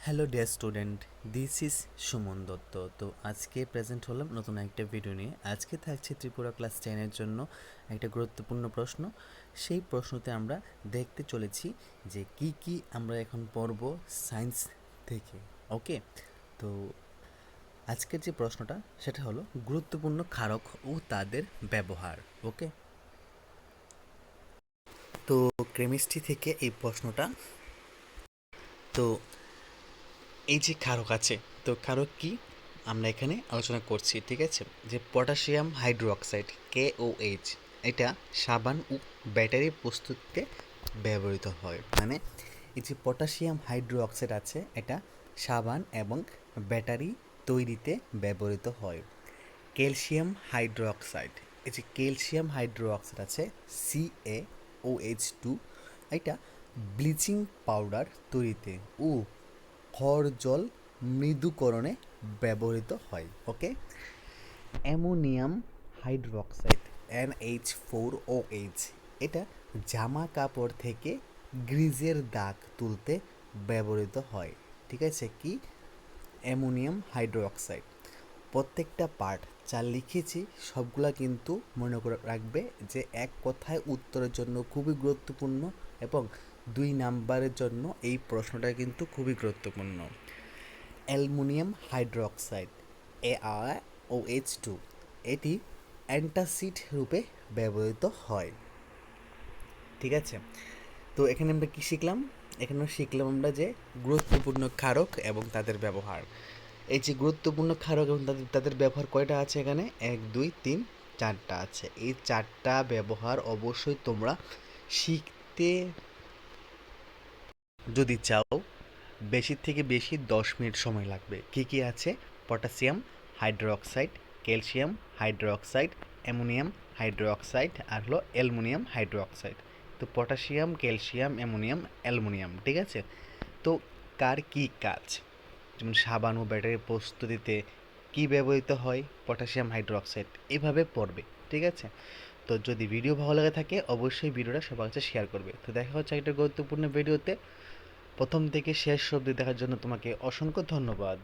Hello dear student, this is Suman Dutta. তো আজকে present হলাম নতুন একটা ভিডিও নিয়ে। আজকে থাকছে ত্রিপুরা ক্লাস 10-এর জন্য একটা গুরুত্বপূর্ণ প্রশ্ন। সেই প্রশ্নতে আমরা দেখতে চলেছি যে কি কি আমরা এখন পড়ব সায়েন্স থেকে। ওকে, তো আজকের যে প্রশ্নটা সেটা হলো গুরুত্বপূর্ণ ক্ষারক ও তাদের ব্যবহার। ওকে, তো কেমিস্ট্রি থেকে এই প্রশ্নটা। তো এই যে ক্ষারক আছে, তো ক্ষারক কি আমরা এখানে আলোচনা করছি, ঠিক আছে? যে পটাশিয়াম হাইড্রোক্সাইড KOH, এটা সাবান ও ব্যাটারি প্রস্তুতিতে ব্যবহৃত হয়। মানে এই যে পটাশিয়াম হাইড্রোক্সাইড আছে, এটা সাবান এবং ব্যাটারি তৈরিতে ব্যবহৃত হয়। ক্যালসিয়াম হাইড্রোক্সাইড, এই যে ক্যালসিয়াম হাইড্রোক্সাইড আছে CaOH2, এটা ব্লিচিং পাউডার তৈরিতে ও ঘর জল মৃদুকরণে ব্যবহৃত হয়। ওকে, অ্যামোনিয়াম হাইড্রোক্সাইড NH4OH, এটা জামা কাপড় থেকে গ্রিজের দাগ তুলতে ব্যবহৃত হয়। ঠিক আছে, কি অ্যামোনিয়াম হাইড্রোক্সাইড। প্রত্যেকটা পার্ট যা লিখেছি সবগুলা কিন্তু মনে করে রাখবে যে এক কথায় উত্তরের জন্য খুবই গুরুত্বপূর্ণ এবং 2 নাম্বারের জন্য এই প্রশ্নটা কিন্তু খুবই গুরুত্বপূর্ণ। অ্যালুমিনিয়াম হাইড্রোক্সাইড ArOH2, এটি অ্যান্টাসিড রূপে ব্যবহৃত হয়। ঠিক আছে, তো এখানে আমরা কি শিখলাম? এখানে শিখলাম আমরা যে গুরুত্বপূর্ণ ক্ষারক এবং তাদের ব্যবহার। এই যে গুরুত্বপূর্ণ ক্ষারক এবং তাদের ব্যবহার কয়টা আছে এখানে? 1 2 3 4টা আছে। এই 4টা ব্যবহার অবশ্যই তোমরা শিখতে যদি চাও বেশি থেকে বেশি 10 মিনিট সময় লাগবে। কি কি আছে? Potassium hydroxide, calcium hydroxide, ammonium hydroxide আর হলো অ্যালুমিনিয়াম হাইড্রোক্সাইড। তো পটাশিয়াম, ক্যালসিয়াম, অ্যামোনিয়াম, অ্যালুমিনিয়াম, ঠিক আছে? তো কার কি কাজ? যেমন সাবান ও ব্যাটারি প্রস্তুতিতে কি ব্যবহৃত হয়? Potassium hydroxide. এভাবে পড়বে, ঠিক আছে? তো যদি ভিডিও ভালো লাগে থাকে অবশ্যই ভিডিওটা সবার কাছে শেয়ার করবে। তো দেখা হচ্ছে একটা গুরুত্বপূর্ণ ভিডিওতে। প্রথম থেকে শেষ অবধি দেখার জন্য তোমাকে অসংখ্য ধন্যবাদ।